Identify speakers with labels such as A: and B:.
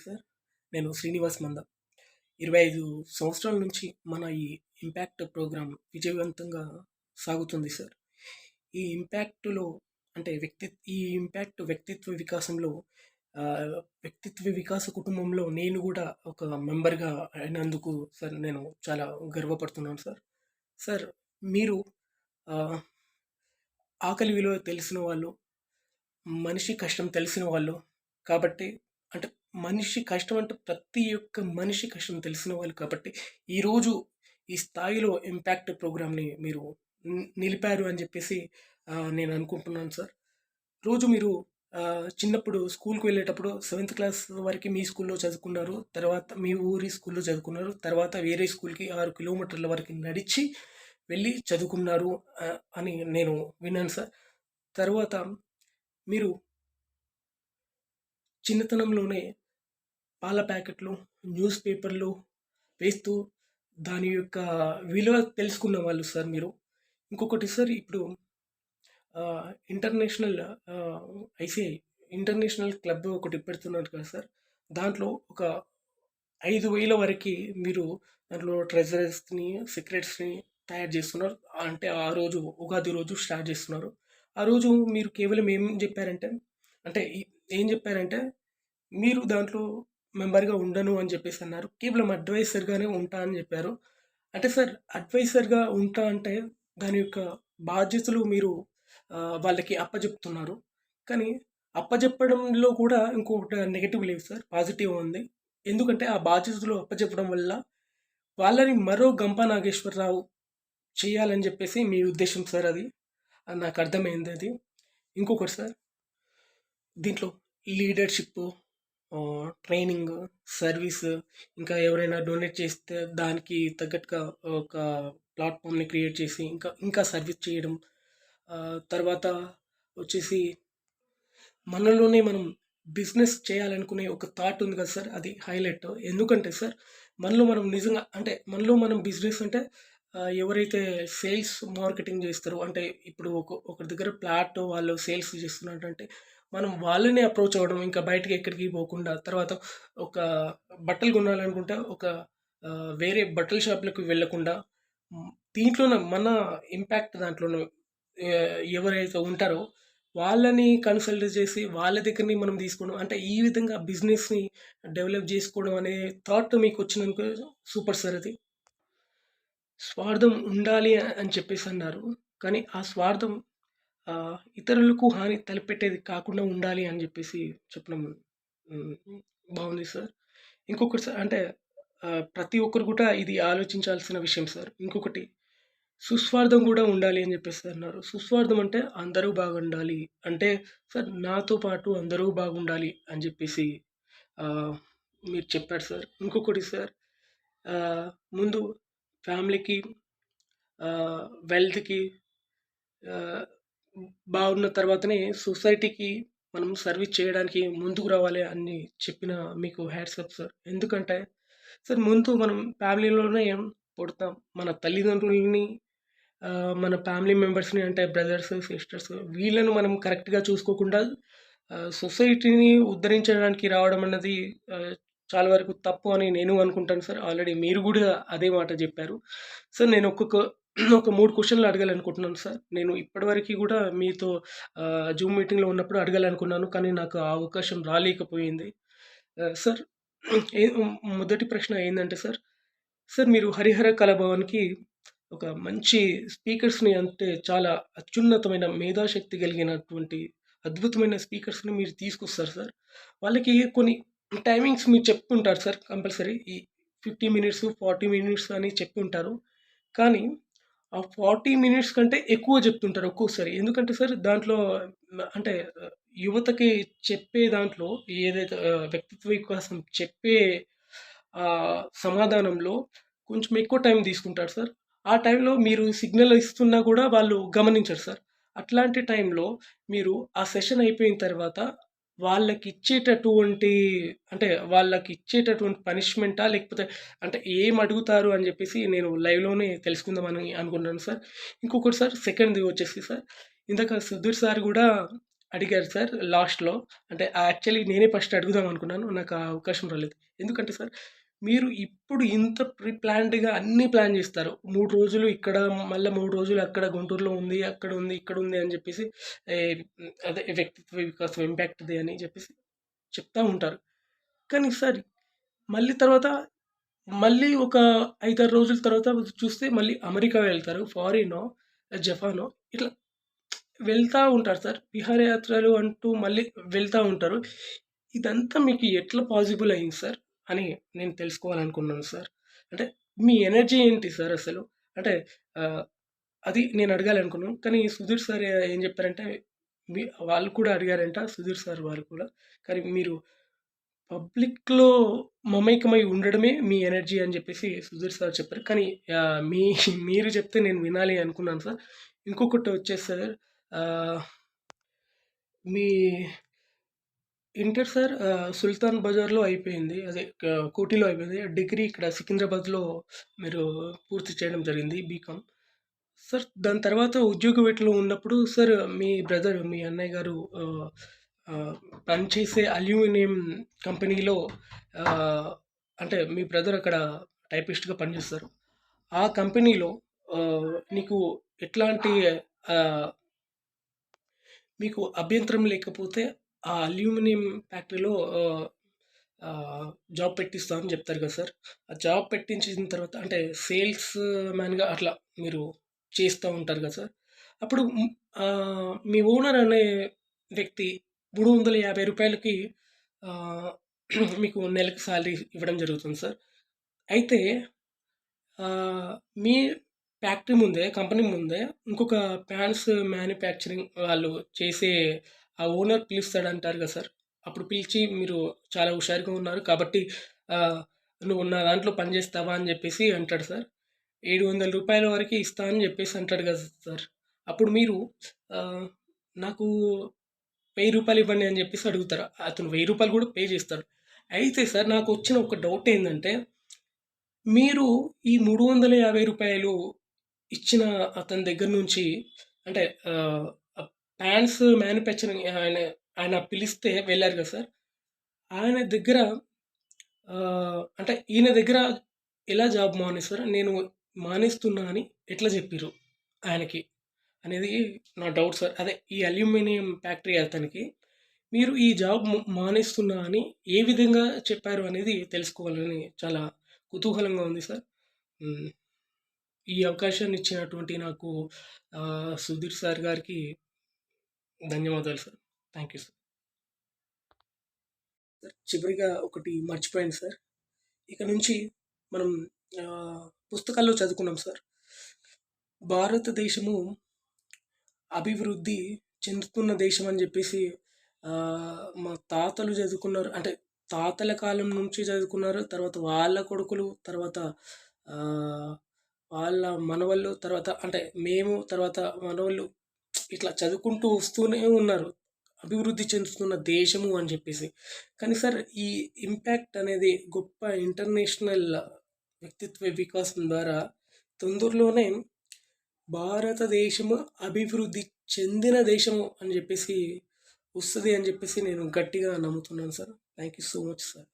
A: Sir. నేను శ్రీనివాస్ మంద. 25 సంవత్సరాల నుంచి మన ఈ ఇంపాక్ట్ ప్రోగ్రామ్ విజయవంతంగా సాగుతుంది సార్. ఈ ఇంపాక్ట్‌లో అంటే ఈ ఇంపాక్ట్ వ్యక్తిత్వ వికాసంలో వ్యక్తిత్వ వికాస కుటుంబంలో నేను గూడా ఒక మెంబర్‌గా అయినందుకు సార్ నేను చాలా గర్వపడుతున్నాను సార్. సార్ మీరు ఆహ్, ఆకలి విలువ తెలిసిన వాళ్ళు, మనిషి కష్టం తెలిసిన వాళ్ళు కాబట్టి అంటే మనిషి కష్టం అంటే ప్రతి ఒక్క మనిషి కష్టం తెలిసిన వాళ్ళు కాబట్టి ఈరోజు ఈ స్థాయిలో ఇంపాక్ట్ ప్రోగ్రామ్ని మీరు నిలిపారు అని చెప్పేసి నేను అనుకుంటున్నాను సార్. రోజు మీరు చిన్నప్పుడు స్కూల్కి వెళ్ళేటప్పుడు 7th క్లాస్ వరకు మీ స్కూల్లో చదువుకున్నారు, తర్వాత మీ ఊరి స్కూల్లో చదువుకున్నారు, తర్వాత వేరే స్కూల్కి 6 కిలోమీటర్ల వరకు నడిచి వెళ్ళి చదువుకున్నారు అని నేను విన్నాను సార్. తర్వాత మీరు చిన్నతనంలోనే పాల ప్యాకెట్లు, న్యూస్ పేపర్లు వేస్తూ దాని యొక్క విలువ తెలుసుకున్న వాళ్ళు సార్ మీరు. ఇంకొకటి సార్ ఇప్పుడు ఇంటర్నేషనల్ ఐసీఐ ఇంటర్నేషనల్ క్లబ్ ఒకటి పెడుతున్నారు కదా సార్. దాంట్లో ఒక 5,000 వరకి మీరు దాంట్లో ట్రెజరర్స్‌ని, సెక్రటరీస్‌ని తయారు చేస్తున్నారు. అంటే ఆ రోజు ఉగాది రోజు స్టార్ట్ చేస్తున్నారు. ఆ రోజు మీరు కేవలం ఏం చెప్పారంటే అంటే ఏం చెప్పారంటే మీరు దాంట్లో మెంబర్‌గా ఉండను అని చెప్పేసి అన్నారు. కేవలం అడ్వైజర్‌గానే ఉంటా అని చెప్పారు. అంటే సార్ అడ్వైజర్‌గా ఉంటా అంటే దాని యొక్క బాధ్యతలు మీరు వాళ్ళకి అప్పజెప్తున్నారు. కానీ అప్పజెప్పడంలో కూడా ఇంకొకటి నెగెటివ్ లేదు సార్. పాజిటివ్ ఉంది. ఎందుకంటే ఆ బాధ్యతలు అప్పజెప్పడం వల్ల వాళ్ళని మరో గంప నాగేశ్వరరావు చేయాలని చెప్పేసి మీ ఉద్దేశ్యం సార్ అది. నాకు అర్థమైంది అది. ఇంకొకటి సార్ దీంట్లో లీడర్‌షిప్పు, ట్రైనింగ్, సర్వీస్ ఇంకా ఎవరైనా డొనేట్ చేస్తే దానికి తగ్గట్టుగా ఒక ప్లాట్‌ఫామ్‌ని క్రియేట్ చేసి ఇంకా సర్వీస్ చేయడం. తర్వాత వచ్చేసి మనలోనే మనం బిజినెస్ చేయాలనుకునే ఒక థాట్ ఉంది కదా సార్! అది హైలైట్. ఎందుకంటే సార్ మనలో మనం నిజంగా అంటే మనలో మనం బిజినెస్ అంటే ఎవరైతే సేల్స్, మార్కెటింగ్ చేస్తారో అంటే ఇప్పుడు ఒకరి దగ్గర ఫ్లాట్ వాళ్ళు సేల్స్ చేస్తున్నారంటే మనం వాళ్ళనే అప్రోచ్ అవ్వడం. ఇంకా బయటకి ఎక్కడికి పోకుండా తర్వాత ఒక బట్టలు కొనాలనుకుంటే ఒక వేరే బట్టల షాప్‌లకు వెళ్ళకుండా దీంట్లోనే మన ఇంపాక్ట్ దాంట్లోనే ఎవరైతే ఉంటారో వాళ్ళని కన్సల్ట్ చేసి వాళ్ళ దగ్గరని మనం తీసుకోవడం. అంటే ఈ విధంగా బిజినెస్‌ని డెవలప్ చేసుకోవడం అనే థాట్ మీకొచ్చినందుకు సూపర్ సార్ అది. స్వార్థం ఉండాలి అని చెప్పేసన్నారు. కానీ ఆ స్వార్థం ఇతరులకు హాని తలపెట్టేది కాకుండా ఉండాలి అని జెప్పేసి చెప్పడం హ్మ్. బావుంది సార్. ఇంకొకటి సార్ అంటే ప్రతి ఒక్కరు కూడా ఇది ఆలోచించాల్సిన విషయం సార్. ఇంకొకటి సుస్వార్థం గూడా ఉండాలి అని జెప్పేసి అన్నారు. సుస్వార్థం అంటే అందరూ బాగుండాలి. అంటే సార్ నాతో పాటు అందరూ బాగుండాలి అని జెప్పేసి ఆహ్, మీరు చెప్పారు సార్. ఇంకొకటి సార్ ఆహ్, ముందు ఫ్యామిలీకి ఆహ్, వెల్త్‌కి ఆహ్, బాగున్న తర్వాతనే సొసైటీకి మనం సర్వీస్ చేయడానికి ముందుకు రావాలి అని చెప్పిన మీకు హ్యాట్స్ ఆఫ్ సార్. ఎందుకంటే సార్ ముందు మనం ఫ్యామిలీలోనే పుడతాం. మన తల్లిదండ్రులని మన ఫ్యామిలీ మెంబర్స్‌ని అంటే బ్రదర్స్, సిస్టర్స్ వీళ్ళను మనం కరెక్ట్‌గా చూసుకోకుండా సొసైటీని ఉద్ధరించడానికి రావడం అన్నది ఆహ్, చాలా వరకు తప్పు అని నేను అనుకుంటాను సార్. ఆల్రెడీ మీరు గూడా అదే మాట జెప్పారు. సార్ నేను ఒక 3 క్వెషన్‌లు అడగాలనుకుంటున్నాను సార్. నేను ఇప్పటివరకి గూడా మీతో జూమ్ మీటింగ్‌లో ఉన్నప్పుడు అడగాలనుకున్నాను. కానీ నాకు ఆ అవకాశం రాలేకపోయింది. సార్ ఏ మొదటి ప్రశ్న ఏందంటే సార్, సార్ మీరు హరిహర కళాభవన్‌కి ఒక మంచి స్పీకర్స్‌ని అంటే చాలా అత్యున్నతమైన మేధాశక్తి కలిగినటువంటి అద్భుతమైన స్పీకర్స్‌ని మీరు తీసుకొస్తారు సార్. వాళ్ళకి కొన్ని టైమింగ్స్ మీరు చెప్తుంటారు సార్ కంపల్సరీ. ఈ 50 మినిట్స్, 40 మినిట్స్ అని చెప్పుంటారు. కానీ ఆ 40 మినిట్స్ కంటే ఎక్కువ చెప్తుంటారు ఒక్కోసారి. ఎందుకంటే సార్ దాంట్లో అంటే యువతకి చెప్పే దాంట్లో ఏదైతే వ్యక్తిత్వ వికాసం చెప్పే సమాధానంలో కొంచెం ఎక్కువ టైం తీసుకుంటారు సార్. ఆ టైంలో మీరు సిగ్నల్ ఇస్తున్నా గూడా వాళ్ళు గమనించరు సార్. అట్లాంటి టైంలో మీరు ఆ సెషన్ అయిపోయిన తర్వాత వాళ్ళకిచ్చేటటువంటి అంటే వాళ్ళకిచ్చేటటువంటి పనిష్మెంటా? లేకపోతే అంటే ఏం అడుగుతారు అని జెప్పేసి నేను లైవ్‌లోనే తెలుసుకుందామని అనుకున్నాను సార్. ఇంకొకటి సార్ సెకండ్‌ది వచ్చేసి సార్ ఇందాక సుధీర్ సార్ గూడా అడిగారు సార్ లాస్ట్‌లో. అంటే యాక్చువల్లీ నేనే ఫస్ట్ అడుగుదాం అనుకున్నాను. నాకు ఆ అవకాశం రాలేదు. ఎందుకంటే సార్, మీరు ఇప్పుడు ఇంత ప్లాన్డ్‌గా అన్నీ ప్లాన్ జేస్తారు. 3 రోజులు ఇక్కడ, మళ్ళా 3 రోజులు అక్కడ గుంటూరులో ఉంది, అక్కడ ఉంది, ఇక్కడ ఉంది అని జెప్పేసి అదే వ్యక్తిత్వ వికాసం ఇంపాక్ట్‌ది అని జెప్పేసి చెప్తా ఉంటారు. కానీ సార్, మళ్ళీ తర్వాత మళ్ళీ ఒక 5, 6 రోజుల తర్వాత చూస్తే మళ్ళీ అమెరికా వెళ్తారు. ఫారినో, జపానో ఇట్లా వెళ్తా ఉంటారు సార్. విహారయాత్రలు అంటూ మళ్ళీ వెళ్తా ఉంటారు. ఇదంతా మీకు ఎట్లా పాజిబుల్ అయింది సార్? అని నేను తెలుసుకోవాలనుకున్నాను సార్. అంటే మీ ఎనర్జీ ఏంటి సార్ అసలు? అంటే ఆహ్, అది నేను అడగాలనుకున్నాను. కానీ సుధీర్ సార్ ఏం చెప్పారంటే, మీ వాళ్ళు కూడా అడిగారంట సుధీర్ సార్ వాళ్ళు కూడా. కానీ మీరు పబ్లిక్‌లో మమైకమై ఉండడమే మీ ఎనర్జీ అని జెప్పేసి సుధీర్ సార్ చెప్పారు. కానీ మీ మీరు చెప్తే నేను వినాలి అనుకున్నాను సార్. ఇంకొకటి వచ్చేసి సార్, ఆహ్, మీ ఇంటర్ సార్ సుల్తాన్ బజార్‌లో అయిపోయింది. అదే కోఠిలో అయిపోయింది. డిగ్రీ ఇక్కడ సికింద్రాబాద్‌లో మీరు పూర్తి చేయడం జరిగింది బీకామ్. సార్ దాని తర్వాత ఉద్యోగ వేటలో ఉన్నప్పుడు సార్ మీ బ్రదర్, మీ అన్నయ్య గారు ఆహ్, ఆహ్, పనిచేసే అల్యూమినియం కంపెనీలో ఆహ్, అంటే మీ బ్రదర్ అక్కడ టైపిస్ట్‌గా పనిచేస్తారు. ఆ కంపెనీలో నీకు ఎట్లాంటి ఆహ్, మీకు అభ్యంతరం లేకపోతే ఆ అల్యూమినియం ఫ్యాక్టరీలో ఆహ్, ఆహ్, జాబ్ పెట్టిస్తా అని చెప్తారు కదా సార్! ఆ జాబ్ పెట్టించిన తర్వాత అంటే సేల్స్ మ్యాన్‌గా అట్లా మీరు చేస్తా ఉంటారు కదా సార్! అప్పుడు మీ ఓనర్ అనే వ్యక్తి రూ. 350కి ఆహ్, మీకు నెలకి సాలరీ ఇవ్వడం జరుగుతుంది సార్. అయితే ఆహ్, మీ ఫ్యాక్టరీ ముందే, కంపెనీ ముందే ఇంకొక ప్యాన్స్ మ్యానుఫ్యాక్చరింగ్ వాళ్ళు చేసే ఆ ఓనర్ పిలుస్తాడంటారు కదా సార్! అప్పుడు పిలిచి మీరు చాలా హుషారుగా ఉన్నారు కాబట్టి ఆహ్, "నువ్వు నా దాంట్లో పని చేస్తావా?" అని చెప్పేసి అంటాడు సార్. రూ. 700 వరకే ఇస్తా అని చెప్పేసి అంటాడు కదా సార్! అప్పుడు మీరు ఆహ్, నాకు రూ. 1000 ఇవ్వండి అని చెప్పేసి అడుగుతారు. అతను రూ. 1000 కూడా పే చేస్తాడు. అయితే సార్ నాకొచ్చిన ఒక డౌట్ ఏందంటే, మీరు ఈ రూ. 350 ఇచ్చిన అతని దగ్గర నుంచి అంటే పాంట్స్ మ్యానుఫ్యాక్చరింగ్ ఆయన ఆయన పిలిస్తే వెళ్లారు కదా సార్! ఆయన దగ్గర అంటే ఈయన దగ్గర ఎలా జాబ్ మానేసారు? నేను మానేస్తున్నా అని ఎట్లా జెప్పిర్రు ఆయనకి? అనేది నా డౌట్ సార్. అదే ఈ అల్యూమినియం ఫ్యాక్టరీ అతనికి మీరు ఈ జాబ్ మానేస్తున్నా అని ఏ విధంగా చెప్పారు అనేది తెలుసుకోవాలని చాలా కుతూహలంగా ఉంది సార్. హ్మ్. ఈ అవకాశాన్ని ఇచ్చినటువంటి నాకు సుధీర్ సార్ గారికి ధన్యవాదాలు సార్. Thank you sir. చివరిగా ఒకటి మర్చిపోయాను సార్. ఇక నుంచి మనం ఆహ్, పుస్తకాల్లో చదువుకున్నాం సార్. భారతదేశము అభివృద్ధి చెందుతున్న దేశం అని జెప్పేసి మా తాతలు చదువుకున్నారు. అంటే తాతల కాలం నుంచి చదువుకున్నారు. తర్వాత వాళ్ళ కొడుకులు, తర్వాత ఆహ్, వాళ్ళ మనవళ్ళు, తర్వాత అంటే మేము, తర్వాత మనవళ్ళు ఇట్లా చదువుకుంటూ వస్తూనే ఉన్నారు. అభివృద్ధి చెందుతున్న దేశము అని జెప్పేసి. కానీ సార్ ఈ ఇంపాక్ట్ అనేది గొప్ప ఇంటర్నేషనల్ వ్యక్తిత్వ వికాసం ద్వారా తొందరలోనే భారతదేశము అభివృద్ధి చెందిన దేశము అని జెప్పేసి వస్తది అని జెప్పేసి నేను గట్టిగా నమ్ముతున్నాను sir. Thank you so much sir.